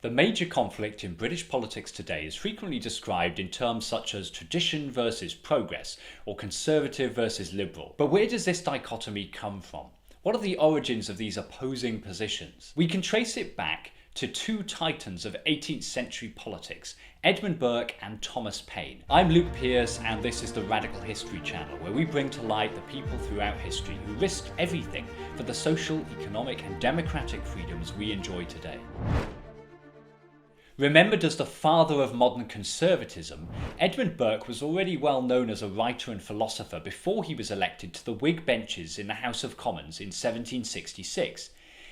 The major conflict in British politics today is frequently described in terms such as tradition versus progress, or conservative versus liberal. But where does this dichotomy come from? What are the origins of these opposing positions? We can trace it back to two titans of 18th century politics, Edmund Burke and Thomas Paine. I'm Luke Pearce, and this is the Radical History channel, where we bring to light the people throughout history who risked everything for the social, economic and democratic freedoms we enjoy today. Remembered as the father of modern conservatism, Edmund Burke was already well known as a writer and philosopher before he was elected to the Whig benches in the House of Commons in 1766.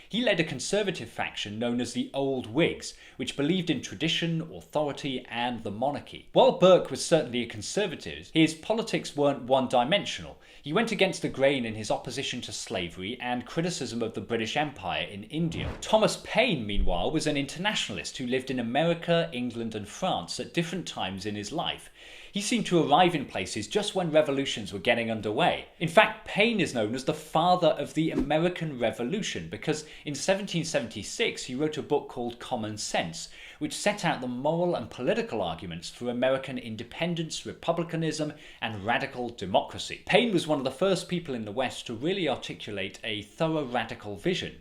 He led a conservative faction known as the Old Whigs, which believed in tradition, authority and the monarchy. While Burke was certainly a conservative, his politics weren't one-dimensional. He went against the grain in his opposition to slavery and criticism of the British Empire in India. Thomas Paine, meanwhile, was an internationalist who lived in America, England and France at different times in his life. He seemed to arrive in places just when revolutions were getting underway. In fact, Paine is known as the father of the American Revolution because in 1776 he wrote a book called Common Sense, which set out the moral and political arguments for American independence, republicanism, and radical democracy. Paine was one of the first people in the West to really articulate a thorough radical vision.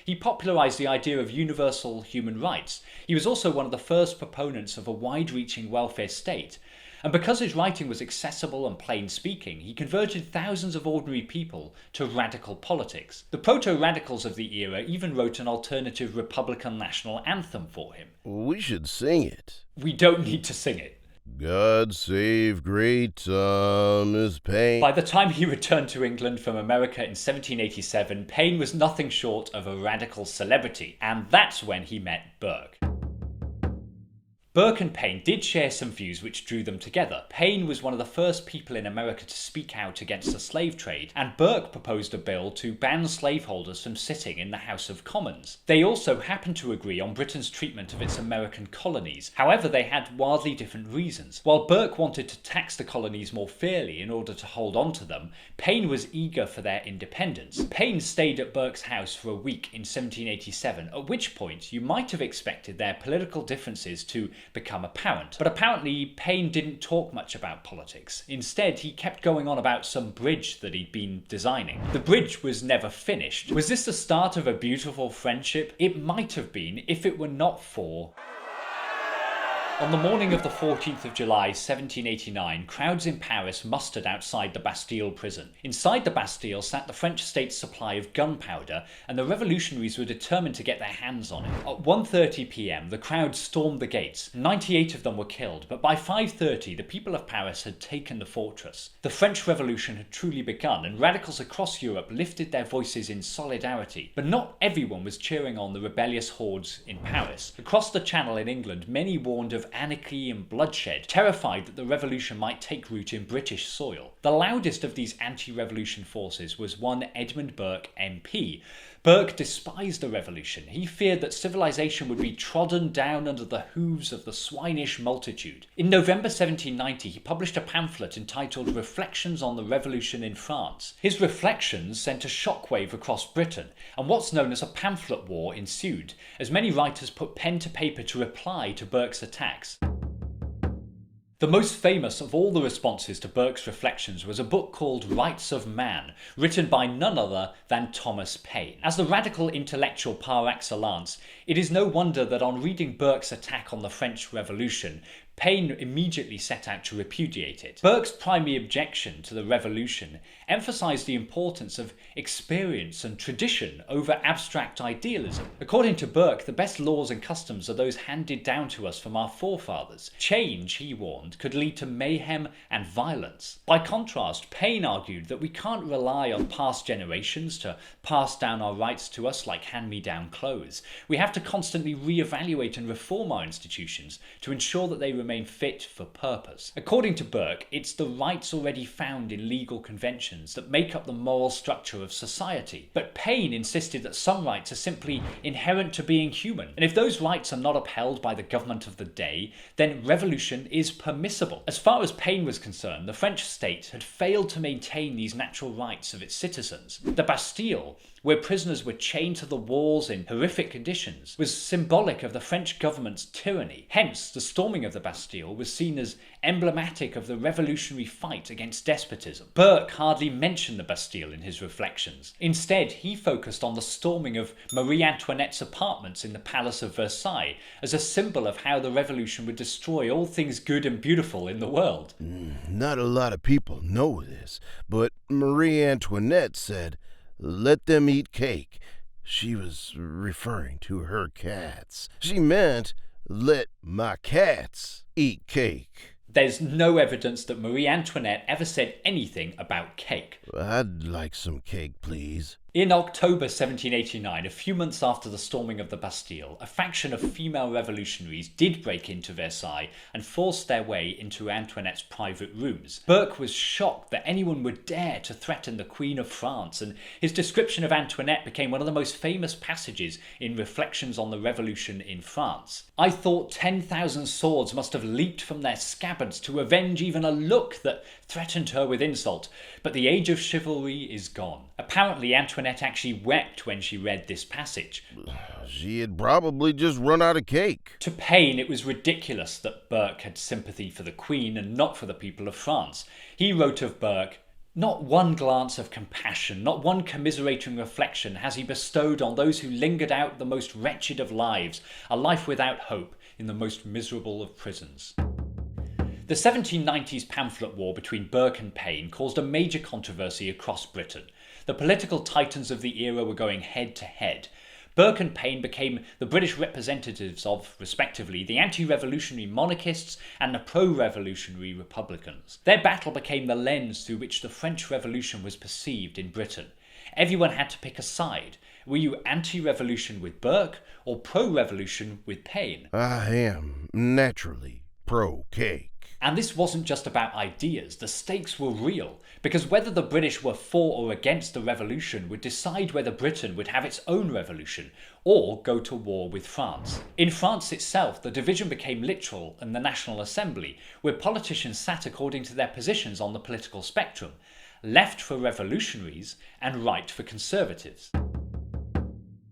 He popularized the idea of universal human rights. He was also one of the first proponents of a wide-reaching welfare state. And because his writing was accessible and plain-speaking, he converted thousands of ordinary people to radical politics. The proto-radicals of the era even wrote an alternative Republican national anthem for him. We should sing it. We don't need to sing it. God save great Thomas Paine. By the time he returned to England from America in 1787, Paine was nothing short of a radical celebrity, and that's when he met Burke. Burke and Paine did share some views which drew them together. Paine was one of the first people in America to speak out against the slave trade, and Burke proposed a bill to ban slaveholders from sitting in the House of Commons. They also happened to agree on Britain's treatment of its American colonies. However, they had wildly different reasons. While Burke wanted to tax the colonies more fairly in order to hold on to them, Paine was eager for their independence. Paine stayed at Burke's house for a week in 1787, at which point you might have expected their political differences to become apparent. But apparently Paine didn't talk much about politics. Instead, he kept going on about some bridge that he'd been designing. The bridge was never finished. Was this the start of a beautiful friendship? It might have been if it were not for... On the morning of the 14th of July 1789, crowds in Paris mustered outside the Bastille prison. Inside the Bastille sat the French state's supply of gunpowder, and the revolutionaries were determined to get their hands on it. At 1:30 p.m, the crowd stormed the gates. 98 of them were killed, but by 5:30 the people of Paris had taken the fortress. The French Revolution had truly begun, and radicals across Europe lifted their voices in solidarity. But not everyone was cheering on the rebellious hordes in Paris. Across the Channel in England, many warned of anarchy and bloodshed, terrified that the revolution might take root in British soil. The loudest of these anti-revolution forces was one Edmund Burke MP. Burke despised the revolution. He feared that civilization would be trodden down under the hooves of the swinish multitude. In November 1790, he published a pamphlet entitled Reflections on the Revolution in France. His reflections sent a shockwave across Britain, and what's known as a pamphlet war ensued, as many writers put pen to paper to reply to Burke's attacks. The most famous of all the responses to Burke's reflections was a book called Rights of Man, written by none other than Thomas Paine. As the radical intellectual par excellence, it is no wonder that on reading Burke's attack on the French Revolution, Paine immediately set out to repudiate it. Burke's primary objection to the revolution emphasized the importance of experience and tradition over abstract idealism. According to Burke, the best laws and customs are those handed down to us from our forefathers. Change, he warned, could lead to mayhem and violence. By contrast, Paine argued that we can't rely on past generations to pass down our rights to us like hand-me-down clothes. We have to constantly re-evaluate and reform our institutions to ensure that they remain fit for purpose. According to Burke, it's the rights already found in legal conventions that make up the moral structure of society. But Paine insisted that some rights are simply inherent to being human, and if those rights are not upheld by the government of the day, then revolution is permissible. As far as Paine was concerned, the French state had failed to maintain these natural rights of its citizens. The Bastille where prisoners were chained to the walls in horrific conditions, was symbolic of the French government's tyranny. Hence, the storming of the Bastille was seen as emblematic of the revolutionary fight against despotism. Burke hardly mentioned the Bastille in his reflections. Instead, he focused on the storming of Marie Antoinette's apartments in the Palace of Versailles as a symbol of how the revolution would destroy all things good and beautiful in the world. Not a lot of people know this, but Marie Antoinette said, "Let them eat cake." She was referring to her cats. She meant, "Let my cats eat cake." There's no evidence that Marie Antoinette ever said anything about cake. I'd like some cake, please. In October 1789, a few months after the storming of the Bastille, a faction of female revolutionaries did break into Versailles and forced their way into Antoinette's private rooms. Burke was shocked that anyone would dare to threaten the Queen of France, and his description of Antoinette became one of the most famous passages in Reflections on the Revolution in France. "I thought 10,000 swords must have leaped from their scabbards to avenge even a look that threatened her with insult, but the age of chivalry is gone." Apparently, Antoinette actually wept when she read this passage. She had probably just run out of cake. To Paine, it was ridiculous that Burke had sympathy for the Queen and not for the people of France. He wrote of Burke, "Not one glance of compassion, not one commiserating reflection has he bestowed on those who lingered out the most wretched of lives, a life without hope, in the most miserable of prisons." The 1790s pamphlet war between Burke and Paine caused a major controversy across Britain. The political titans of the era were going head to head. Burke and Paine became the British representatives of, respectively, the anti-revolutionary monarchists and the pro-revolutionary republicans. Their battle became the lens through which the French Revolution was perceived in Britain. Everyone had to pick a side. Were you anti-revolution with Burke or pro-revolution with Paine? I am naturally pro-cake. And this wasn't just about ideas, the stakes were real, because whether the British were for or against the revolution would decide whether Britain would have its own revolution or go to war with France. In France itself, the division became literal in the National Assembly, where politicians sat according to their positions on the political spectrum, left for revolutionaries and right for conservatives.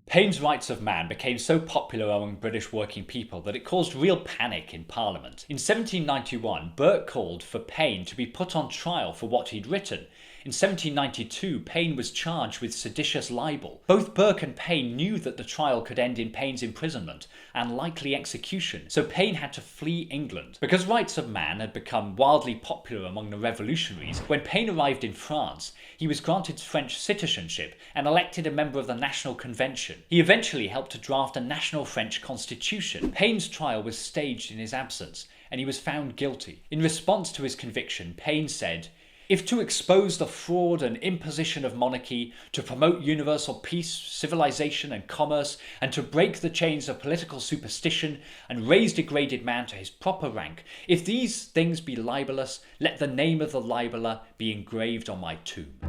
Paine's Rights of Man became so popular among British working people that it caused real panic in Parliament. In 1791, Burke called for Paine to be put on trial for what he'd written. In 1792, Paine was charged with seditious libel. Both Burke and Paine knew that the trial could end in Paine's imprisonment and likely execution, so Paine had to flee England. Because Rights of Man had become wildly popular among the revolutionaries, when Paine arrived in France, he was granted French citizenship and elected a member of the National Convention. He eventually helped to draft a national French constitution. Paine's trial was staged in his absence, and he was found guilty. In response to his conviction, Paine said, "If to expose the fraud and imposition of monarchy, to promote universal peace, civilization and commerce, and to break the chains of political superstition, and raise degraded man to his proper rank, if these things be libelous, let the name of the libeller be engraved on my tomb."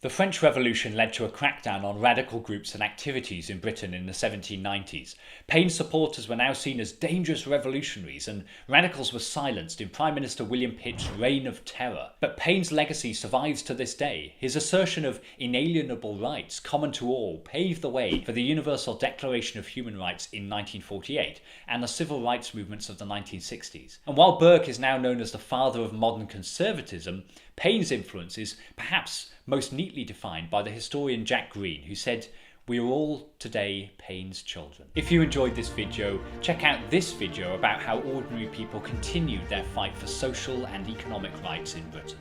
The French Revolution led to a crackdown on radical groups and activities in Britain in the 1790s. Paine's supporters were now seen as dangerous revolutionaries, and radicals were silenced in Prime Minister William Pitt's reign of terror. But Paine's legacy survives to this day. His assertion of inalienable rights common to all paved the way for the Universal Declaration of Human Rights in 1948 and the civil rights movements of the 1960s. And while Burke is now known as the father of modern conservatism, Paine's influence is perhaps most neatly defined by the historian Jack Green, who said, "We are all today Paine's children." If you enjoyed this video, check out this video about how ordinary people continued their fight for social and economic rights in Britain.